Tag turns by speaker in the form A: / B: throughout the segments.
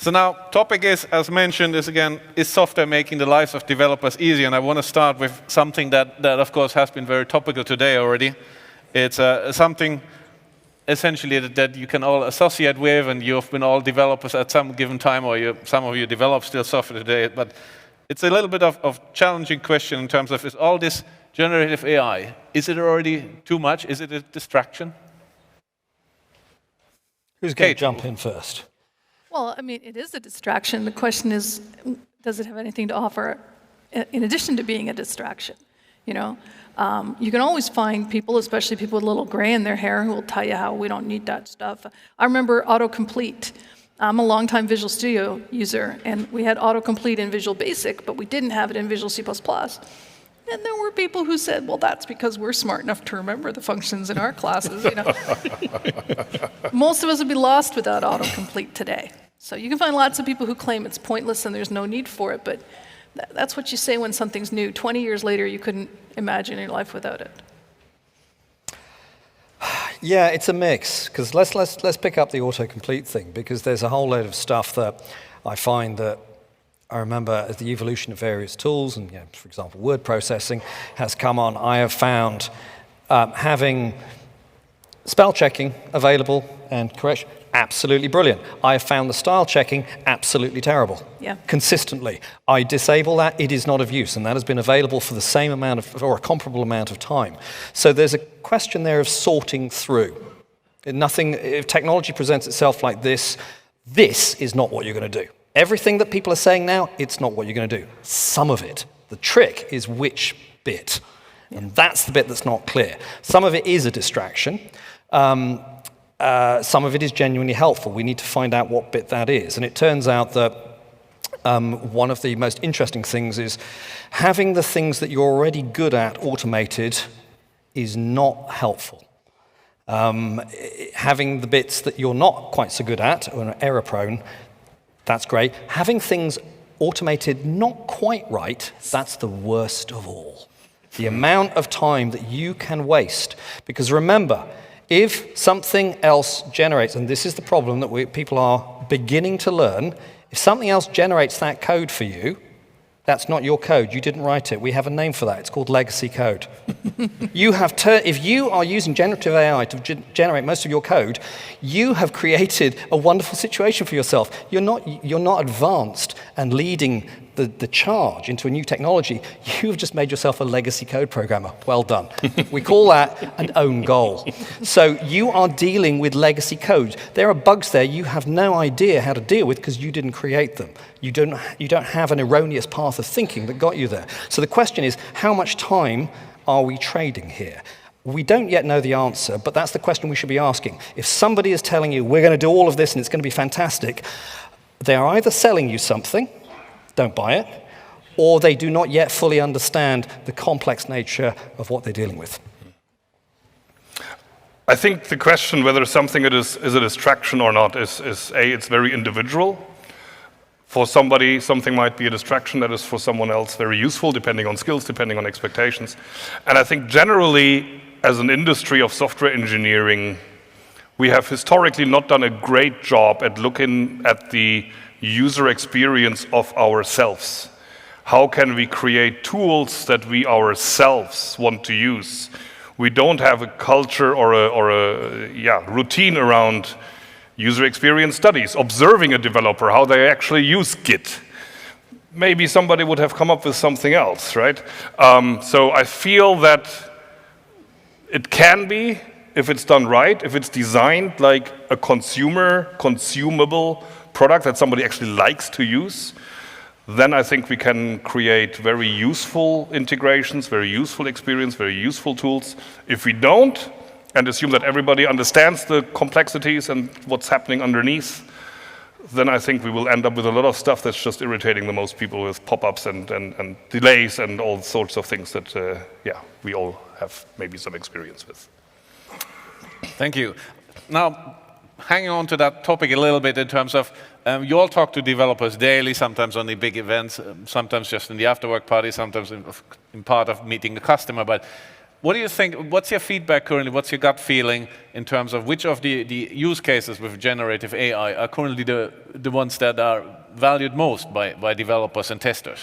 A: So now, topic is, as mentioned, is software making the lives of developers easier? And I want to start with something that of course, has been very topical today already. It's something essentially that you can all associate with, and you've been all developers at some given time, or some of you develop still software today. But it's a little bit of challenging question in terms of, is all this generative AI, is it already too much? Is it a distraction?
B: Who's going to jump in first?
C: Well, I mean, it is a distraction. The question is, does it have anything to offer in addition to being a distraction? You know, you can always find people, especially people with a little gray in their hair, who will tell you how we don't need that stuff. I remember autocomplete. I'm a longtime Visual Studio user, and we had autocomplete in Visual Basic, but we didn't have it in Visual C++. And there were people who said, well, that's because we're smart enough to remember the functions in our classes. You know? Most of us would be lost without autocomplete today. So you can find lots of people who claim it's pointless and there's no need for it, but that's what you say when something's new. 20 years later, you couldn't imagine your life without it.
B: Yeah, it's a mix, because let's pick up the autocomplete thing, because there's a whole load of stuff that I find that I remember as the evolution of various tools, and for example, word processing has come on. I have found having spell checking available and correction absolutely brilliant. I have found the style checking absolutely terrible.
C: Yeah. Consistently.
B: I disable that, it is not of use, and that has been available for the same amount of, or a comparable amount of time. So there's a question there of sorting through. If technology presents itself like this is not what you're going to do. Everything that people are saying now, it's not what you're going to do. Some of it. The trick is which bit. And that's the bit that's not clear. Some of it is a distraction. Some of it is genuinely helpful. We need to find out what bit that is. And it turns out that one of the most interesting things is having the things that you're already good at automated is not helpful. Having the bits that you're not quite so good at or are error-prone, that's great. Having things automated not quite right, that's the worst of all. The amount of time that you can waste. Because remember, if something else generates, and this is the problem that people are beginning to learn, if something else generates that code for you, that's not your code. You didn't write it. We have a name for that. It's called legacy code. If you are using generative AI to generate most of your code, you have created a wonderful situation for yourself. You're not advanced and leading the charge into a new technology. You've just made yourself a legacy code programmer. Well done. We call that an own goal. So you are dealing with legacy code. There are bugs there you have no idea how to deal with because you didn't create them. You don't have an erroneous path of thinking that got you there. So the question is, how much time are we trading here? We don't yet know the answer, but that's the question we should be asking. If somebody is telling you, we're going to do all of this and it's going to be fantastic, they are either selling you something, don't buy it, or they do not yet fully understand the complex nature of what they're dealing with.
D: I think the question whether something is a distraction or not is it's very individual. For somebody, something might be a distraction that is for someone else very useful, depending on skills, depending on expectations. And I think generally, as an industry of software engineering, we have historically not done a great job at looking at the user experience of ourselves. How can we create tools that we ourselves want to use? We don't have a culture or a routine around user experience studies, observing a developer, how they actually use Git. Maybe somebody would have come up with something else, right? So I feel that it can be, if it's done right, if it's designed like a consumable product that somebody actually likes to use, then I think we can create very useful integrations, very useful experience, very useful tools. If we don't, and assume that everybody understands the complexities and what's happening underneath, then I think we will end up with a lot of stuff that's just irritating the most people with pop-ups and delays and all sorts of things that, we all have maybe some experience with.
A: Thank you. Now, hanging on to that topic a little bit in terms of, you all talk to developers daily, sometimes on the big events, sometimes just in the after-work party, sometimes in part of meeting the customer, but what do you think, what's your feedback currently, what's your gut feeling in terms of which of the use cases with generative AI are currently the ones that are valued most by developers and testers?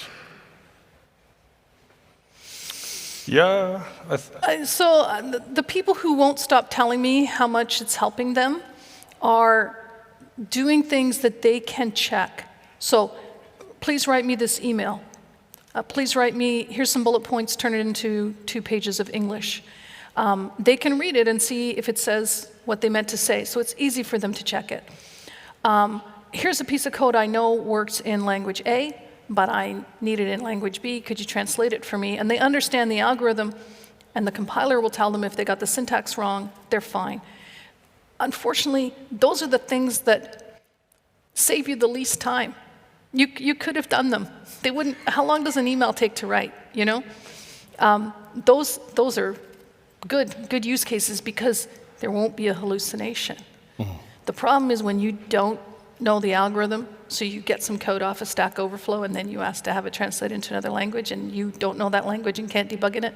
D: Yeah.
C: The people who won't stop telling me how much it's helping them are doing things that they can check. So please write me this email. Please write me, here's some bullet points, turn it into 2 pages of English. They can read it and see if it says what they meant to say, so it's easy for them to check it. Here's a piece of code I know works in language A, but I need it in language B. Could you translate it for me? And they understand the algorithm, and the compiler will tell them if they got the syntax wrong, they're fine. Unfortunately, those are the things that save you the least time. You could have done them. They wouldn't. How long does an email take to write? You know, those are good use cases because there won't be a hallucination. Mm-hmm. The problem is when you don't know the algorithm, so you get some code off of Stack Overflow and then you ask to have it translated into another language and you don't know that language and can't debug in it.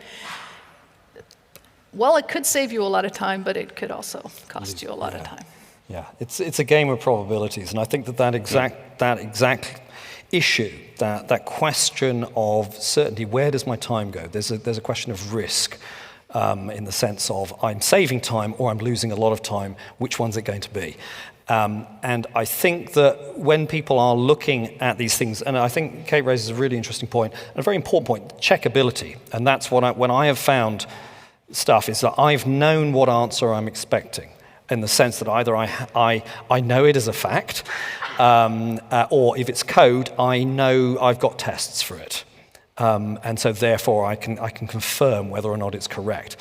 C: Well, it could save you a lot of time, but it could also cost you a lot of time.
B: Yeah, it's a game of probabilities, and I think that exact issue, that question of certainty, where does my time go? There's a question of risk in the sense of I'm saving time or I'm losing a lot of time. Which one's it going to be? And I think that when people are looking at these things, and I think Kate raises a really interesting point, and a very important point, checkability, and that's what when I have found stuff is that I've known what answer I'm expecting, in the sense that either I know it as a fact, or if it's code, I know I've got tests for it, and so therefore I can confirm whether or not it's correct.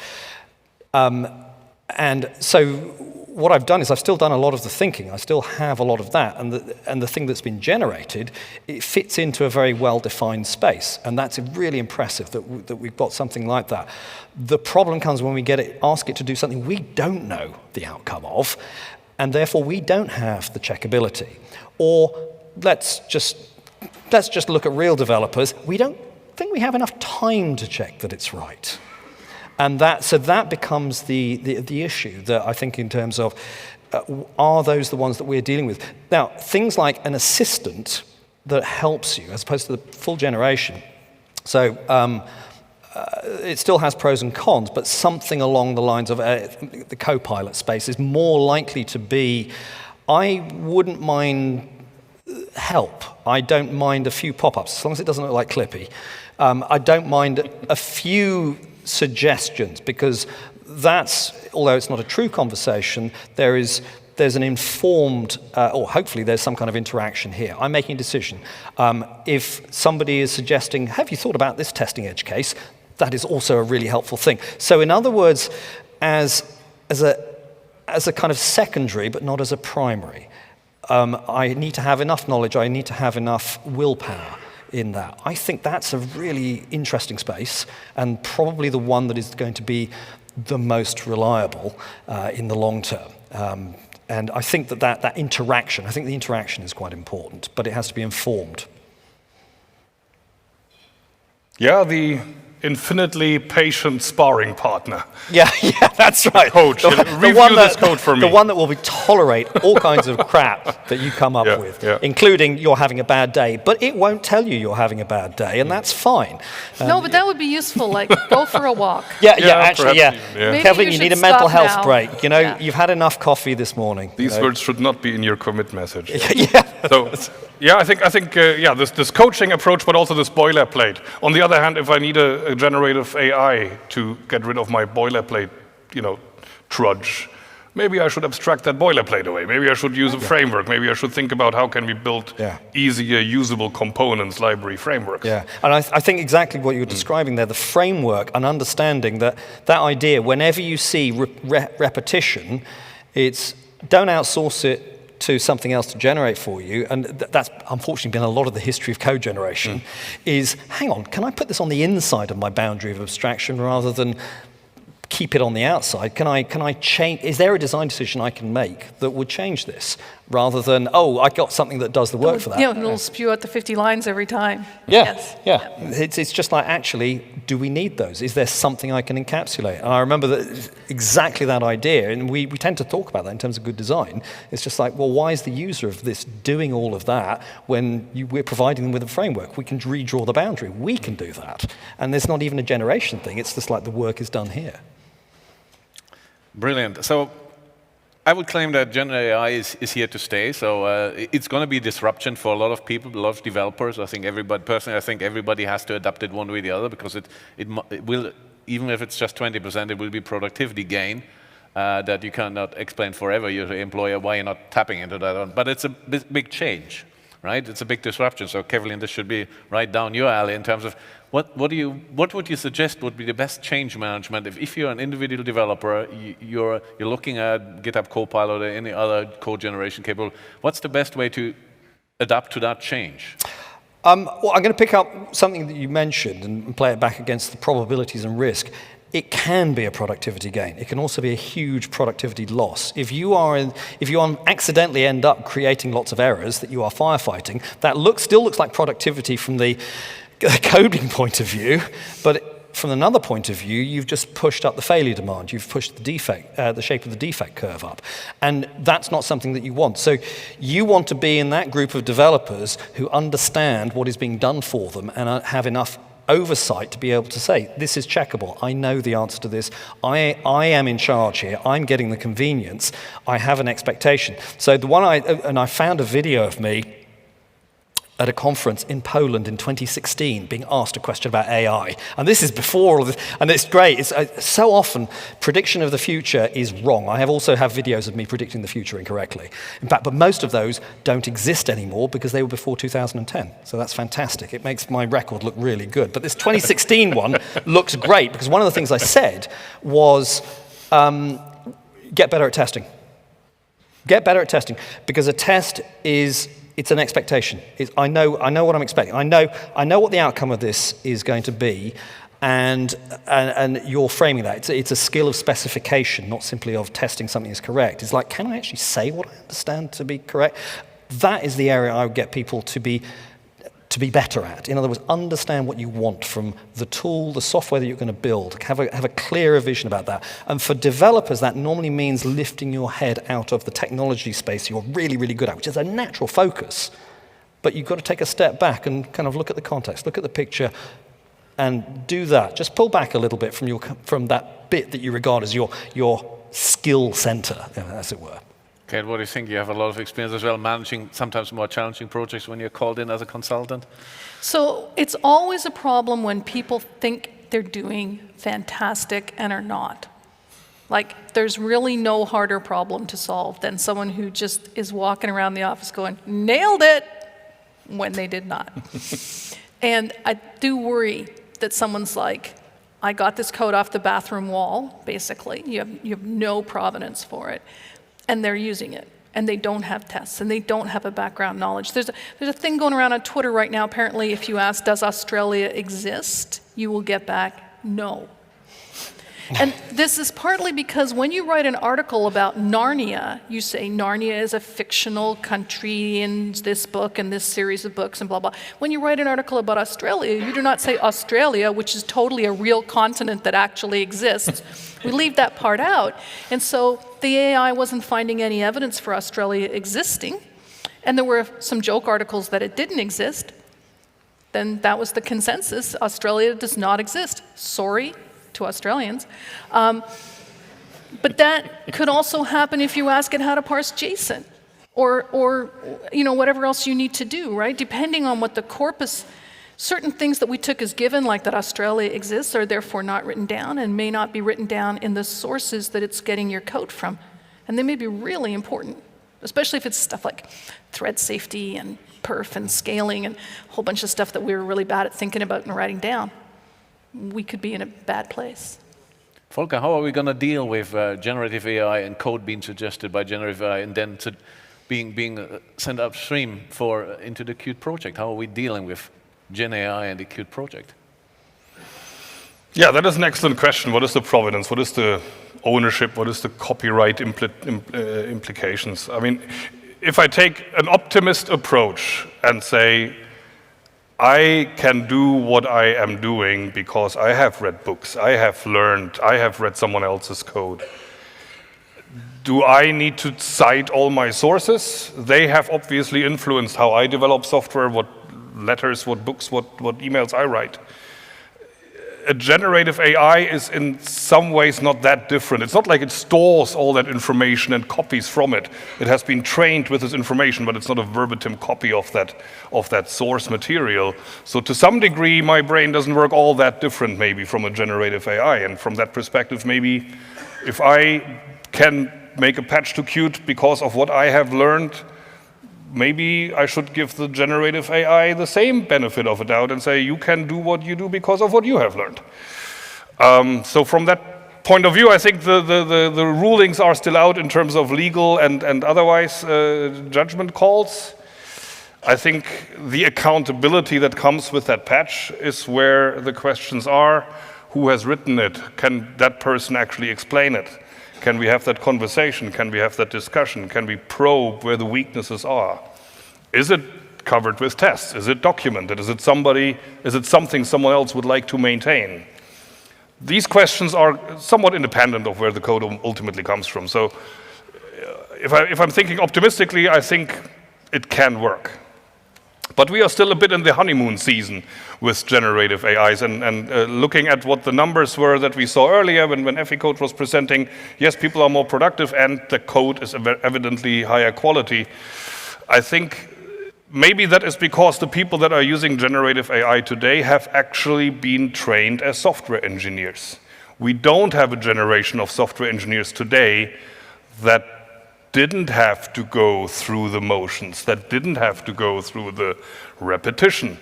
B: And so what I've done is I've still done a lot of the thinking. I still have a lot of that, and the thing that's been generated, it fits into a very well-defined space, and that's really impressive that we've got something like that. The problem comes when we ask it to do something we don't know the outcome of, and therefore we don't have the checkability. Or let's just look at real developers. We don't think we have enough time to check that it's right. And that becomes the issue that I think in terms of are those the ones that we're dealing with? Now, things like an assistant that helps you as opposed to the full generation. So it still has pros and cons, but something along the lines of the co-pilot space is more likely to be, I wouldn't mind help. I don't mind a few pop-ups, as long as it doesn't look like Clippy. I don't mind a few suggestions, because that's, although it's not a true conversation, there's an informed, or hopefully there's some kind of interaction here. I'm making a decision. If somebody is suggesting, have you thought about this testing edge case? That is also a really helpful thing. So in other words, as a kind of secondary, but not as a primary, I need to have enough knowledge, I need to have enough willpower in that. I think that's a really interesting space, and probably the one that is going to be the most reliable in the long term. And I think that interaction, I think the interaction is quite important, but it has to be informed.
D: Yeah, the infinitely patient sparring partner.
B: Yeah, that's right.
D: Coach, review this code for me.
B: The one that will tolerate all kinds of crap that you come up with, including you're having a bad day, but it won't tell you you're having a bad day, and that's fine.
C: No, but that would be useful, like go for a walk.
B: Actually. Kevlin, you need a mental health
C: now.
B: break. You've had enough coffee this morning.
D: These words should not be in your commit message.
B: So,
D: I think this coaching approach, but also this boilerplate. On the other hand, if I need a generative AI to get rid of my boilerplate, trudge, maybe I should abstract that boilerplate away. Maybe I should use a framework. Maybe I should think about how can we build easier usable components, library frameworks.
B: Yeah, and I think exactly what you were describing there, the framework and understanding that idea, whenever you see repetition, it's don't outsource it to something else to generate for you, and that's unfortunately been a lot of the history of code generation, is, hang on, can I put this on the inside of my boundary of abstraction rather than keep it on the outside? Can I change, is there a design decision I can make that would change this? rather than, oh, I got something that does the work for that.
C: Yeah, and it'll spew out the 50 lines every time.
B: Yeah,
C: Yes.
B: yeah. It's just like, actually, do we need those? Is there something I can encapsulate? And I remember that exactly that idea, and we tend to talk about that in terms of good design. It's just like, well, why is the user of this doing all of that when we're providing them with a framework? We can redraw the boundary. We can do that. And there's not even a generation thing. It's just like the work is done here.
A: Brilliant. So I would claim that generative AI is here to stay. So it's going to be disruption for a lot of people, a lot of developers. I think everybody has to adapt it one way or the other, because it will, even if it's just 20%, it will be productivity gain that you cannot explain forever. You're the employer, why you're not tapping into that one. But it's a big change, right? It's a big disruption. So Kevlin, this should be right down your alley in terms of what would you suggest would be the best change management if you're an individual developer, you're looking at GitHub Copilot or any other code generation capable. What's the best way to adapt to that change?
B: Well, I'm going to pick up something that you mentioned and play it back against the probabilities and risk. It can be a productivity gain. It can also be a huge productivity loss. If you accidentally end up creating lots of errors that you are firefighting, that still looks like productivity from the coding point of view, but from another point of view, you've just pushed up the failure demand. You've pushed the shape of the defect curve up. And that's not something that you want. So you want to be in that group of developers who understand what is being done for them and have enough oversight to be able to say, this is checkable. I know the answer to this. I am in charge here. I'm getting the convenience. I have an expectation. So I found a video of me at a conference in Poland in 2016 being asked a question about AI. And this is before all of this, and it's great. It's so often prediction of the future is wrong. I also have videos of me predicting the future incorrectly. In fact, but most of those don't exist anymore because they were before 2010. So that's fantastic. It makes my record look really good. But this 2016 one looks great because one of the things I said was get better at testing. Get better at testing, because a test it's an expectation. I know what I'm expecting. I know what the outcome of this is going to be, and you're framing that. It's a skill of specification, not simply of testing something is correct. It's like, can I actually say what I understand to be correct? That is the area I would get people to be better at. In other words, understand what you want from the tool, the software that you're going to build. Have a clearer vision about that. And for developers, that normally means lifting your head out of the technology space you're really, really good at, which is a natural focus. But you've got to take a step back and kind of look at the context, look at the picture, and do that. Just pull back a little bit from that bit that you regard as your skill center, as it were.
A: Okay, what do you think? You have a lot of experience as well managing sometimes more challenging projects when you're called in as a consultant.
C: So it's always a problem when people think they're doing fantastic and are not. Like, there's really no harder problem to solve than someone who just is walking around the office going, nailed it, when they did not. And I do worry that someone's like, I got this code off the bathroom wall, basically. You have no provenance for it. And they're using it, and they don't have tests, and they don't have a background knowledge. There's a thing going around on Twitter right now. Apparently, if you ask, does Australia exist, you will get back, no. And this is partly because when you write an article about Narnia, you say Narnia is a fictional country in this book and this series of books and blah, blah. When you write an article about Australia, you do not say Australia, which is totally a real continent that actually exists. We leave that part out. And so the AI wasn't finding any evidence for Australia existing. And there were some joke articles that it didn't exist. Then that was the consensus. Australia does not exist. Sorry to Australians. But that could also happen if you ask it how to parse JSON or whatever else you need to do, right? Depending on what the corpus, certain things that we took as given, like that Australia exists, are therefore not written down and may not be written down in the sources that it's getting your code from. And they may be really important, especially if it's stuff like thread safety and perf and scaling and a whole bunch of stuff that we were really bad at thinking about and writing down. We could be in a bad place.
A: Volker, how are we going to deal with generative AI and code being suggested by generative AI and then being sent upstream into the Qt project? How are we dealing with Gen AI and the Qt project?
D: Yeah, that is an excellent question. What is the provenance? What is the ownership? What is the copyright implications? I mean, if I take an optimist approach and say, I can do what I am doing because I have read books, I have learned, I have read someone else's code. Do I need to cite all my sources? They have obviously influenced how I develop software, what letters, what books, what emails I write. A generative AI is in some ways not that different. It's not like it stores all that information and copies from it. It has been trained with this information, but it's not a verbatim copy of that source material. So to some degree, my brain doesn't work all that different maybe from a generative AI. And from that perspective, maybe if I can make a patch to Qt because of what I have learned, maybe I should give the generative AI the same benefit of a doubt and say, you can do what you do because of what you have learned. So from that point of view, I think the rulings are still out in terms of legal and otherwise judgment calls. I think the accountability that comes with that patch is where the questions are. Who has written it? Can that person actually explain it? Can we have that conversation? Can we have that discussion? Can we probe where the weaknesses are? Is it covered with tests? Is it documented? Is it something someone else would like to maintain? These questions are somewhat independent of where the code ultimately comes from. So if I'm thinking optimistically, I think it can work. But we are still a bit in the honeymoon season with generative AIs, and looking at what the numbers were that we saw earlier when EFICode was presenting, yes, people are more productive and the code is evidently higher quality. I think maybe that is because the people that are using generative AI today have actually been trained as software engineers. We don't have a generation of software engineers today that didn't have to go through the motions, that didn't have to go through the repetition.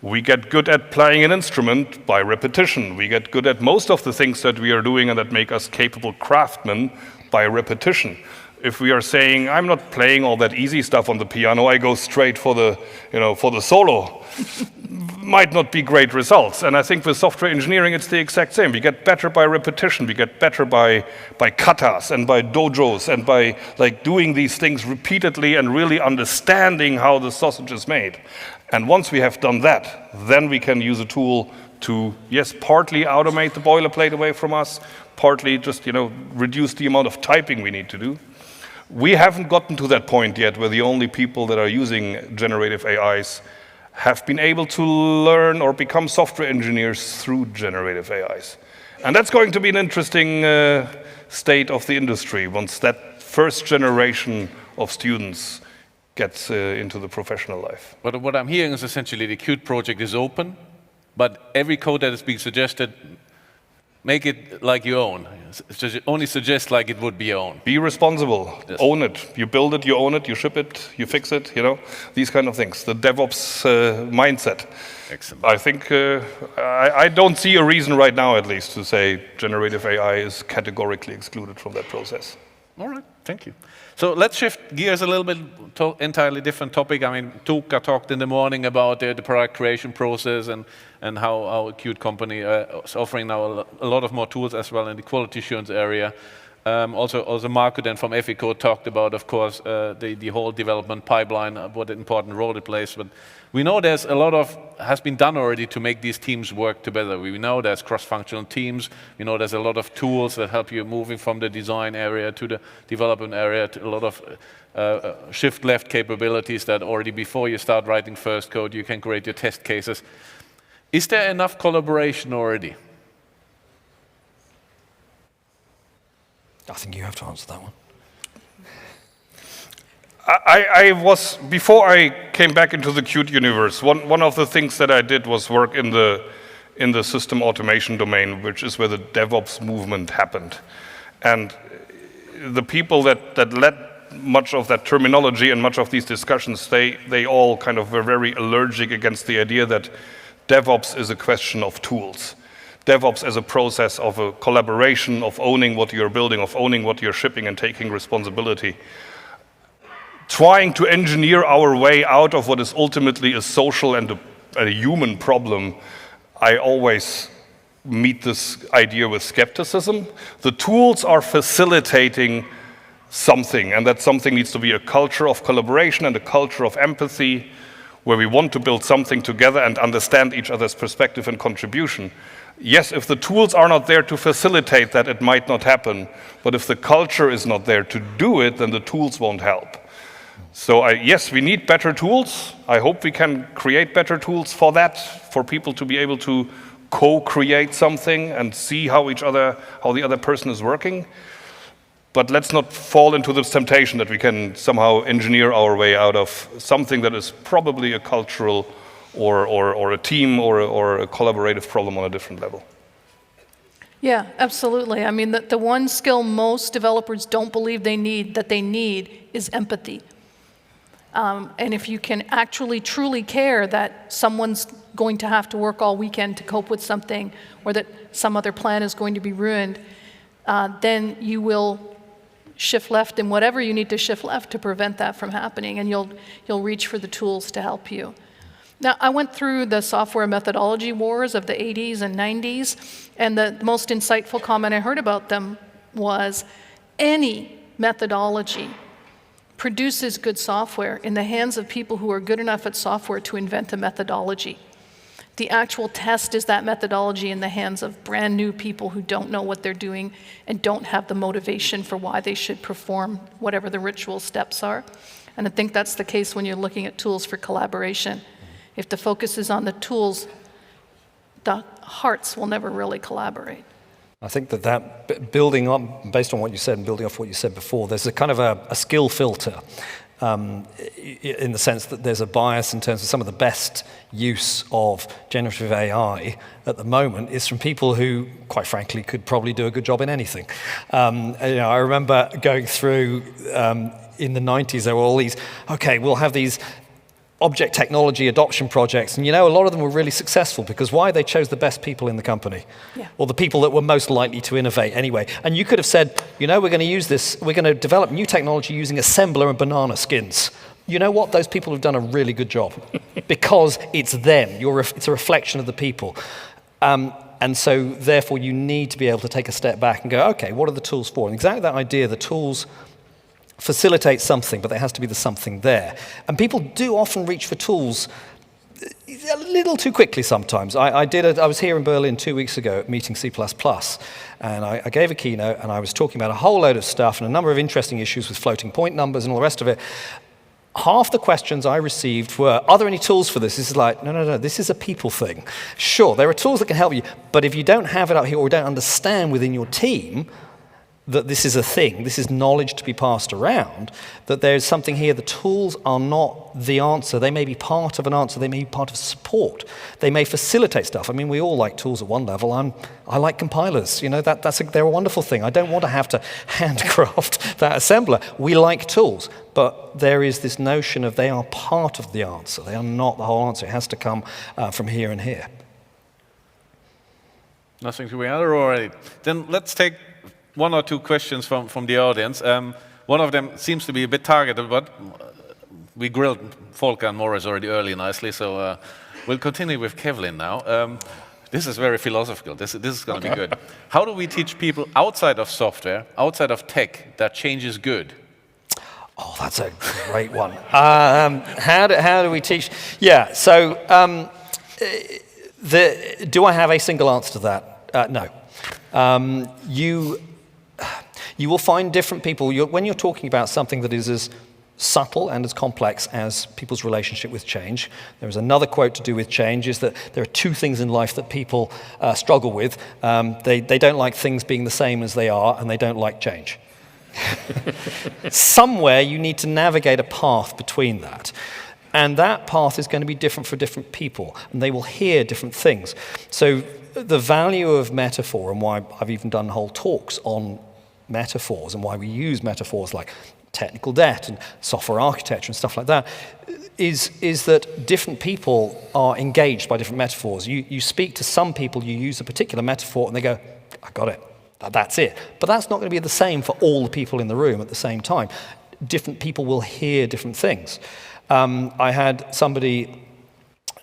D: We get good at playing an instrument by repetition. We get good at most of the things that we are doing and that make us capable craftsmen by repetition. If we are saying, I'm not playing all that easy stuff on the piano, I go straight for the solo, might not be great results. And I think with software engineering, it's the exact same. We get better by repetition. We get better by katas and by dojos and by doing these things repeatedly and really understanding how the sausage is made. And once we have done that, then we can use a tool to, yes, partly automate the boilerplate away from us, partly just reduce the amount of typing we need to do. We haven't gotten to that point yet where the only people that are using generative AIs have been able to learn or become software engineers through generative AIs. And that's going to be an interesting state of the industry once that first generation of students gets into the professional life.
A: But what I'm hearing is essentially the Qt project is open, but every code that is being suggested, make it like your own. Only suggest like it would be your own.
D: Be responsible. Yes. Own it. You build it, you own it, you ship it, you fix it, these kind of things. The DevOps mindset.
A: Excellent.
D: I think I don't see a reason right now, at least, to say generative AI is categorically excluded from that process.
A: All right, thank you. So let's shift gears a little bit to entirely different topic. I mean, Tuukka talked in the morning about the product creation process and how our Qt company is offering now a lot of more tools as well in the quality assurance area. Also Marco then from EFICode talked about, of course, the whole development pipeline, what an important role it plays. But we know there's a lot has been done already to make these teams work together. We know there's cross-functional teams. We know there's a lot of tools that help you moving from the design area to the development area, to a lot of shift-left capabilities that already before you start writing first code, you can create your test cases. Is there enough collaboration already?
B: I think you have to answer that one.
D: Before I came back into the Qt universe, one of the things that I did was work in the system automation domain, which is where the DevOps movement happened. And the people that led much of that terminology and much of these discussions, they all kind of were very allergic against the idea that DevOps is a question of tools. DevOps as a process of a collaboration, of owning what you're building, of owning what you're shipping and taking responsibility. Trying to engineer our way out of what is ultimately a social and a human problem, I always meet this idea with skepticism. The tools are facilitating something, and that something needs to be a culture of collaboration and a culture of empathy, where we want to build something together and understand each other's perspective and contribution. Yes, if the tools are not there to facilitate that, it might not happen, but if the culture is not there to do it, then the tools won't help. So yes, we need better tools. I hope we can create better tools for that, for people to be able to co-create something and see how the other person is working. But let's not fall into this temptation that we can somehow engineer our way out of something that is probably a cultural or a team or a collaborative problem on a different level.
C: Yeah, absolutely. I mean, the one skill most developers don't believe they need is empathy. And if you can actually truly care that someone's going to have to work all weekend to cope with something, or that some other plan is going to be ruined, then you will shift left in whatever you need to shift left to prevent that from happening, and you'll reach for the tools to help you. Now, I went through the software methodology wars of the 80s and 90s, and the most insightful comment I heard about them was, any methodology produces good software in the hands of people who are good enough at software to invent a methodology. The actual test is that methodology in the hands of brand new people who don't know what they're doing and don't have the motivation for why they should perform whatever the ritual steps are. And I think that's the case when you're looking at tools for collaboration. If the focus is on the tools, the hearts will never really collaborate.
B: I think that building up, based on what you said and building off what you said before, there's a kind of a skill filter in the sense that there's a bias in terms of some of the best use of generative AI at the moment is from people who, quite frankly, could probably do a good job in anything. I remember going through in the 90s, there were all these, okay, we'll have these object technology adoption projects, and a lot of them were really successful because why? They chose the best people in the company, or the people that were most likely to innovate anyway. And you could have said, we're going to use this, we're going to develop new technology using assembler and banana skins. You know what? Those people have done a really good job because it's them. It's a reflection of the people. And so therefore you need to be able to take a step back and go, okay, what are the tools for? And exactly that idea, the tools facilitate something, but there has to be the something there. And people do often reach for tools a little too quickly sometimes. I was here in Berlin 2 weeks ago at meeting C++, and I gave a keynote, and I was talking about a whole load of stuff and a number of interesting issues with floating point numbers and all the rest of it. Half the questions I received were, are there any tools for this? This is like, no, this is a people thing. Sure, there are tools that can help you, but if you don't have it up here or don't understand within your team that this is a thing, this is knowledge to be passed around, that there's something here, the tools are not the answer. They may be part of an answer, they may be part of support. They may facilitate stuff. I mean, we all like tools at one level. I like compilers, they're a wonderful thing. I don't want to have to handcraft that assembler. We like tools, but there is this notion of they are part of the answer. They are not the whole answer. It has to come from here and here.
A: Nothing to be added already. Then let's take one or two questions from the audience. One of them seems to be a bit targeted, but we grilled Volker and Morris already early nicely, so we'll continue with Kevlin now. This is very philosophical. This is going to be good. How do we teach people outside of software, outside of tech, that change is good?
B: Oh, that's a great one. How do we teach? Yeah, so do I have a single answer to that? No. You will find different people. When you're talking about something that is as subtle and as complex as people's relationship with change, there is another quote to do with change, is that there are two things in life that people struggle with. They don't like things being the same as they are, and they don't like change. Somewhere you need to navigate a path between that. And that path is going to be different for different people, and they will hear different things. So the value of metaphor, and why I've even done whole talks on metaphors and why we use metaphors like technical debt and software architecture and stuff like that, is that different people are engaged by different metaphors. You speak to some people, you use a particular metaphor, and they go, I got it, that's it. But that's not going to be the same for all the people in the room at the same time. Different people will hear different things. I had somebody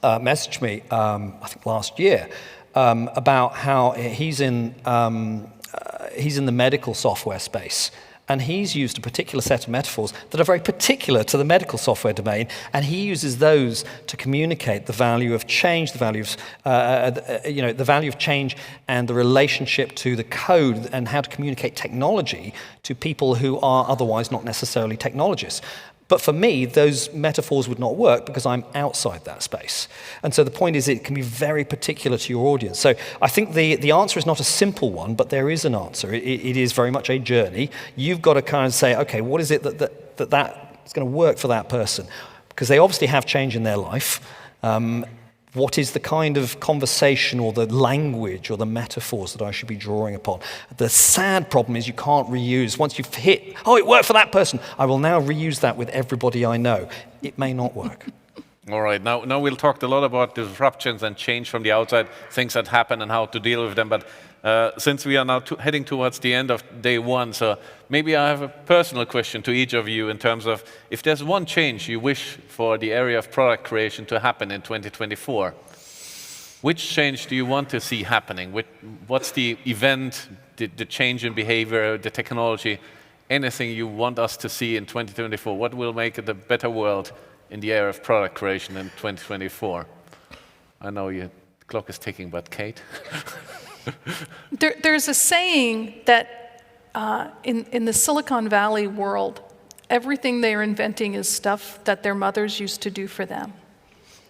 B: message me, I think last year, about how he's in the medical software space, and he's used a particular set of metaphors that are very particular to the medical software domain, and he uses those to communicate the value of change, the value of, the value of change and the relationship to the code and how to communicate technology to people who are otherwise not necessarily technologists. But for me, those metaphors would not work because I'm outside that space. And so the point is it can be very particular to your audience. So I think the answer is not a simple one, but there is an answer. It is very much a journey. You've got to kind of say, okay, what is it that's going to work for that person? Because they obviously have change in their life. What is the kind of conversation or the language or the metaphors that I should be drawing upon? The sad problem is you can't reuse. Once you've hit, oh, it worked for that person, I will now reuse that with everybody I know. It may not work.
A: All right, now we'll talk a lot about disruptions and change from the outside, things that happen and how to deal with them. But since we are now heading towards the end of day one, so maybe I have a personal question to each of you in terms of if there's one change you wish for the area of product creation to happen in 2024, which change do you want to see happening? What's the event, the change in behavior, the technology, anything you want us to see in 2024? What will make it a better world in the area of product creation in 2024? I know the clock is ticking, but Kate?
C: There's a saying that in the Silicon Valley world, everything they're inventing is stuff that their mothers used to do for them.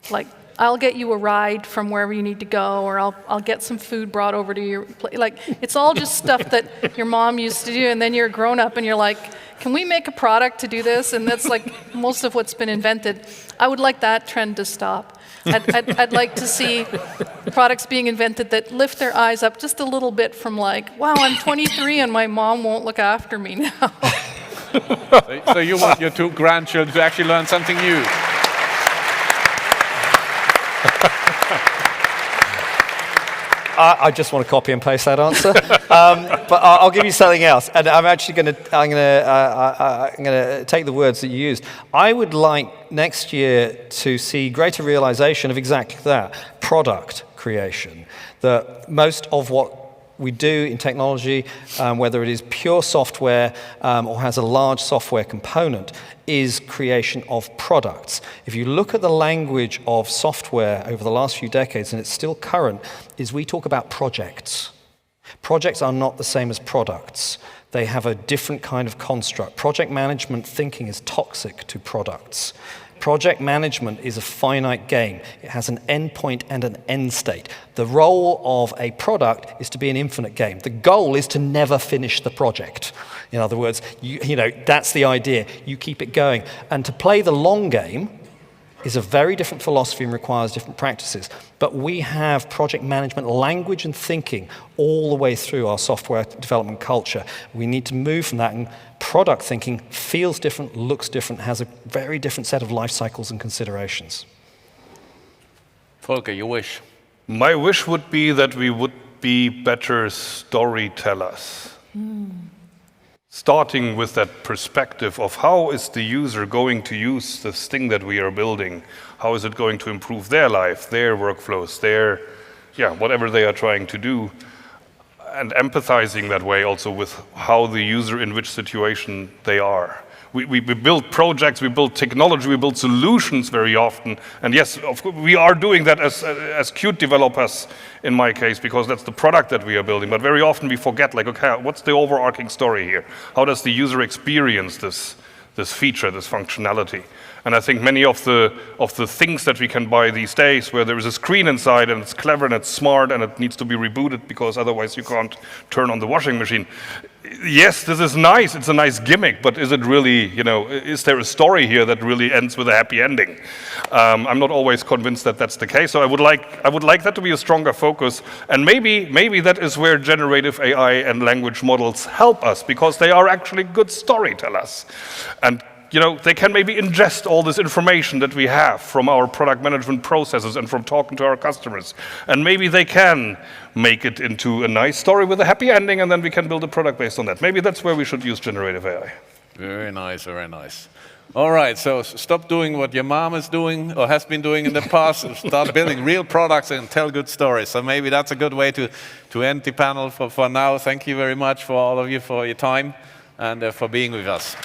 C: Like, I'll get you a ride from wherever you need to go, or I'll get some food brought over to your place. Like, it's all just stuff that your mom used to do, and then you're a grown up and you're like, can we make a product to do this? And that's like most of what's been invented. I would like that trend to stop. I'd like to see products being invented that lift their eyes up just a little bit from like, wow, I'm 23 and my mom won't look after me now.
A: So you want your two grandchildren to actually learn something new?
B: I just want to copy and paste that answer, but I'll give you something else. And I'm actually going to take the words that you used. I would like next year to see greater realization of exactly that, product creation. That most of what we do in technology, whether it is pure software or has a large software component, is creation of products. If you look at the language of software over the last few decades, and it's still current, is we talk about projects. Projects are not the same as products. They have a different kind of construct. Project management thinking is toxic to products. Project management is a finite game. It has an end point and an end state. The role of a product is to be an infinite game. The goal is to never finish the project. In other words, that's the idea. You keep it going. And to play the long game is a very different philosophy and requires different practices. But we have project management language and thinking all the way through our software development culture. We need to move from that, and product thinking feels different, looks different, has a very different set of life cycles and considerations.
A: Volker, your wish?
D: My wish would be that we would be better storytellers. Starting with that perspective of how is the user going to use this thing that we are building? How is it going to improve their life, their workflows, whatever they are trying to do? And empathizing that way also with how the user in which situation they are. We build projects, we build technology, we build solutions very often. And yes, of course, we are doing that as Qt developers in my case, because that's the product that we are building. But very often we forget, like, okay, what's the overarching story here? How does the user experience this feature, this functionality? And I think many of the things that we can buy these days, where there is a screen inside and it's clever and it's smart and it needs to be rebooted because otherwise you can't turn on the washing machine. Yes, this is nice, it's a nice gimmick, but is it really, is there a story here that really ends with a happy ending? I'm not always convinced that that's the case, so I would like that to be a stronger focus, and maybe that is where generative AI and language models help us, because they are actually good storytellers. And they can maybe ingest all this information that we have from our product management processes and from talking to our customers. And maybe they can make it into a nice story with a happy ending, and then we can build a product based on that. Maybe that's where we should use generative AI.
A: Very nice, very nice. All right, so stop doing what your mom is doing or has been doing in the past. Start building real products and tell good stories. So maybe that's a good way to end the panel for now. Thank you very much for all of you for your time. and for being with us.